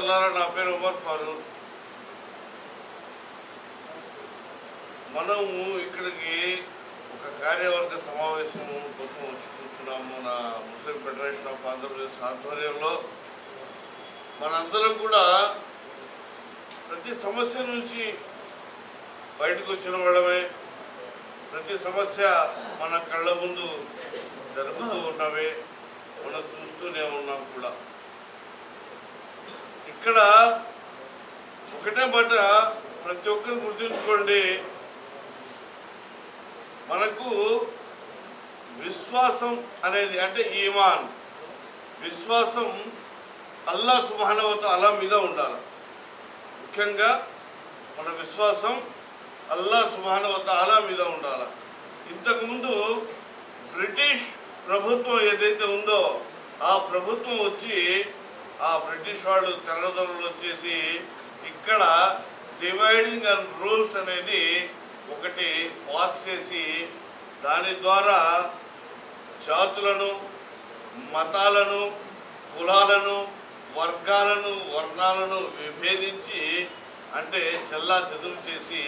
సోదరులారా, నా పేరు ఉమర్ ఫారూక్. మనము ఇక్కడికి ఒక కార్యవర్గ సమావేశం కోసం వచ్చి కూర్చున్నాము. నా ముస్లిం ఫెడరేషన్ ఆఫ్ ఆంధ్రప్రదేశ్ ఆధ్వర్యంలో మనందరం కూడా ప్రతి సమస్య నుంచి బయటకు వచ్చిన వాళ్ళమే. ప్రతి సమస్య మన కళ్ళ ముందు జరుగుతూ ఉన్నవే, మనం చూస్తూనే ఉన్నాం కూడా. ఇక్కడ ఒకటే మాట ప్రతి ఒక్కరు గుర్తుంచుకోండి, మనకు విశ్వాసం అనేది అంటే ఈమాన్, విశ్వాసం అల్లాహ్ సుబ్హానహు వ తఆలా మీద ఉండాలి. ముఖ్యంగా మన విశ్వాసం అల్లాహ్ సుబ్హానహు వ తఆలా మీద ఉండాలి. ఇంతకుముందు బ్రిటిష్ ప్రభుత్వం ఏదైతే ఉందో ఆ ప్రభుత్వం వచ్చి ఆ బ్రిటిష్ వాళ్ళు తెల్లదొరలు వచ్చేసి ఇక్కడ డివైడింగ్ అండ్ రూల్స్ అనేది ఒకటి పాస్ చేసి దాని ద్వారా జాతులను, మతాలను, కులాలను, వర్గాలను, వర్ణాలను విభేదించి అంటే చెల్లా చెదురు చేసి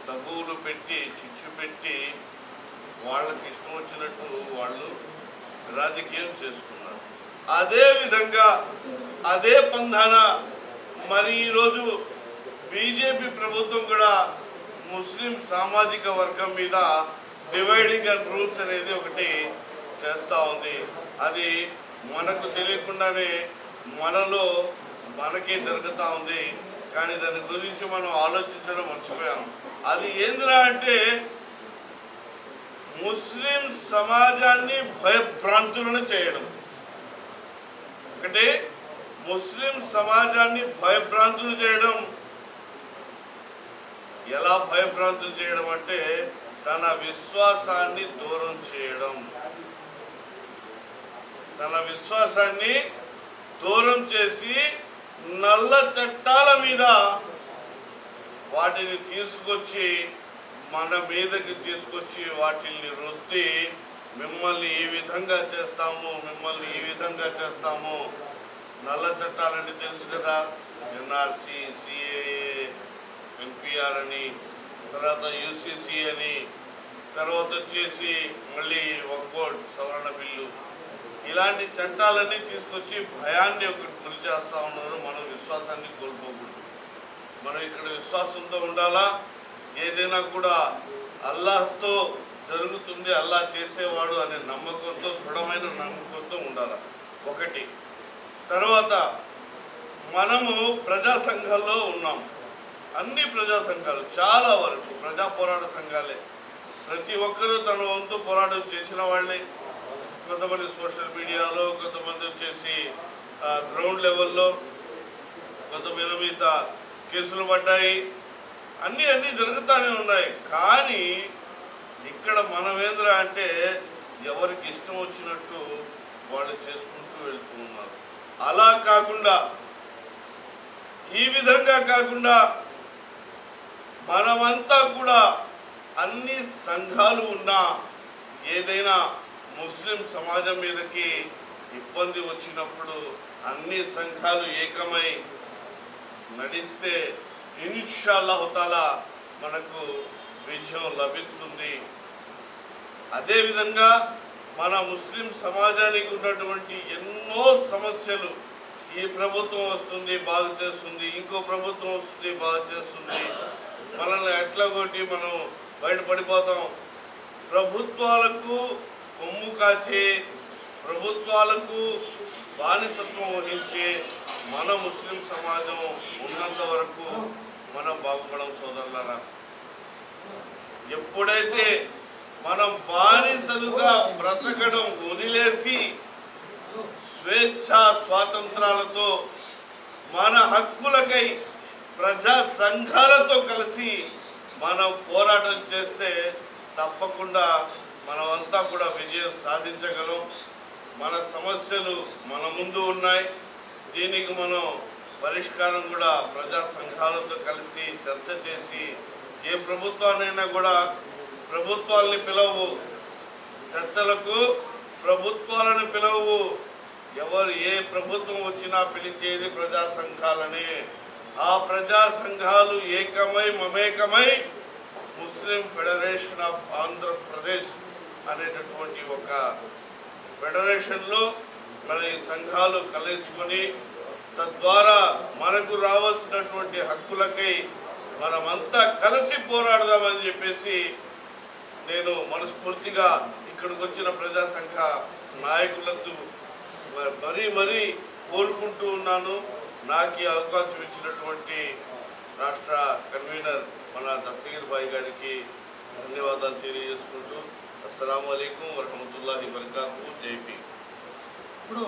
తగువులు పెట్టి చిచ్చు పెట్టి వాళ్ళకి ఇష్టం వచ్చినట్టు వాళ్ళు రాజకీయం చేసుకున్నారు. అదేవిధంగా అదే పంధాన మరి ఈరోజు బీజేపీ ప్రభుత్వం కూడా ముస్లిం సామాజిక వర్గం మీద డివైడింగ్ అండ్ రూల్స్ అనేది ఒకటి చేస్తూ ఉంది. అది మనకు తెలియకుండానే మనలో మనకే జరుగుతూ ఉంది. కానీ దాని గురించి మనం ఆలోచించడం మర్చిపోయాం. అది ఏందిరా అంటే ముస్లిం సమాజాన్ని భయభ్రాంతులను చేయడం. ఒకటి ముస్లిం సమాజాన్ని భయభ్రాంతులు చేయడం. ఎలా భయభ్రాంతులు చేయడం అంటే తన విశ్వాసాన్ని దూరం చేయడం. తన విశ్వాసాన్ని దూరం చేసి నల్ల చట్టాల మీద వాటిని తీసుకొచ్చి మన మీదకి తీసుకొచ్చి వాటిని రుద్ది మిమ్మల్ని ఈ విధంగా చేస్తాము, మిమ్మల్ని ఈ విధంగా చేస్తాము. నల్ల చట్టాలంటే తెలుసు కదా, ఎన్ఆర్సి, సిఏఏ, ఎన్పిఆర్ అని, తర్వాత యూసీసీ అని, తర్వాత వచ్చేసి మళ్ళీ వక్ఫ్ సవరణ బిల్లు, ఇలాంటి చట్టాలన్నీ తీసుకొచ్చి భయాన్ని ఒకటి గురి చేస్తూ ఉన్నారు. మనం విశ్వాసాన్ని కోల్పోకూడదు. మనం ఇక్కడ విశ్వాసంతో ఉండాలా. ఏదైనా కూడా అల్లాహ్తో జరుగుతుంది, అల్లాహ్ చేసేవాడు అనే నమ్మకంతో, దృఢమైన నమ్మకంతో ఉండాలి. ఒకటి. తర్వాత మనము ప్రజా సంఘాల్లో ఉన్నాం. అన్ని ప్రజా సంఘాలు చాలా వరకు ప్రజా పోరాట సంఘాలే. ప్రతి ఒక్కరూ తన వంతు పోరాటం చేసిన వాళ్ళే. కొంతమంది సోషల్ మీడియాలో, కొంతమంది వచ్చేసి గ్రౌండ్ లెవెల్లో, కొంతమంది మీద కేసులు పడ్డాయి. అన్నీ జరుగుతూనే ఉన్నాయి. కానీ ఇక్కడ మనమేంద్ర అంటే ఎవరికి ఇష్టం వచ్చినట్టు వాళ్ళు చేసుకుంటూ వెళ్తూ ఉన్నారు. అలా కాకుండా, ఈ విధంగా కాకుండా మనమంతా కూడా అన్ని సంఘాలు ఉన్నా ఏదైనా ముస్లిం సమాజం మీదకి ఇబ్బంది వచ్చినప్పుడు అన్ని సంఘాలు ఏకమై నడిస్తే ఇన్షాల్లాహు తాలా మనకు విజయం లభిస్తుంది. అదేవిధంగా మన ముస్లిం సమాజానికి ఉన్నటువంటి ఎన్నో సమస్యలు ఈ ప్రభుత్వం వస్తుంది బాగు చేస్తుంది, ఇంకో ప్రభుత్వం వస్తుంది బాగు చేస్తుంది, మనల్ని ఎట్లాగొట్టి మనం బయటపడిపోతాం. ప్రభుత్వాలకు కొమ్ము కాచే, ప్రభుత్వాలకు బానిసత్వం వహించే మన ముస్లిం సమాజం ఉన్నంత వరకు మనం బాగుపడం సోదరులారా. ఎప్పుడైతే మనం బానిసలుగా బ్రతకడం వదిలేసి స్వేచ్ఛా స్వాతంత్రాలతో మన హక్కులకై ప్రజా సంఘాలతో కలిసి మనం పోరాటం చేస్తే తప్పకుండా మనమంతా కూడా విజయం సాధించగలం. మన సమస్యలు మన ముందు ఉన్నాయి. దీనికి మనం పరిష్కారం కూడా ప్రజా సంఘాలతో కలిసి చర్చ చేసి, ఏ ప్రభుత్వానైనా కూడా ప్రభుత్వాలని పిలవు, చర్చలకు ప్రభుత్వాలను పిలవు, ఎవరు ఏ ప్రభుత్వం వచ్చినా పిలిచేది ప్రజా సంఘాలనే. ఆ ప్రజా సంఘాలు ఏకమై మమేకమై ముస్లిం ఫెడరేషన్ ఆఫ్ ఆంధ్రప్రదేశ్ అనేటటువంటి ఒక ఫెడరేషన్లో మన ఈ సంఘాలు కలుసుకొని తద్వారా మనకు రావాల్సినటువంటి హక్కులకై మనమంతా కలిసి పోరాడదామని చెప్పేసి నేను మనస్ఫూర్తిగా ఇక్కడికి వచ్చిన ప్రజా సంఘ నాయకులకు మరీ కోరుకుంటూ ఉన్నాను. నాకు ఈ అవకాశం ఇచ్చినటువంటి రాష్ట్ర కన్వీనర్ మన దస్తగిర్ భాయ్ గారికి ధన్యవాదాలు తెలియజేసుకుంటూ అస్సలాము అలైకుం వరహమతుల్లాహి వబరకాతుహు. జై భీమ్. ఇప్పుడు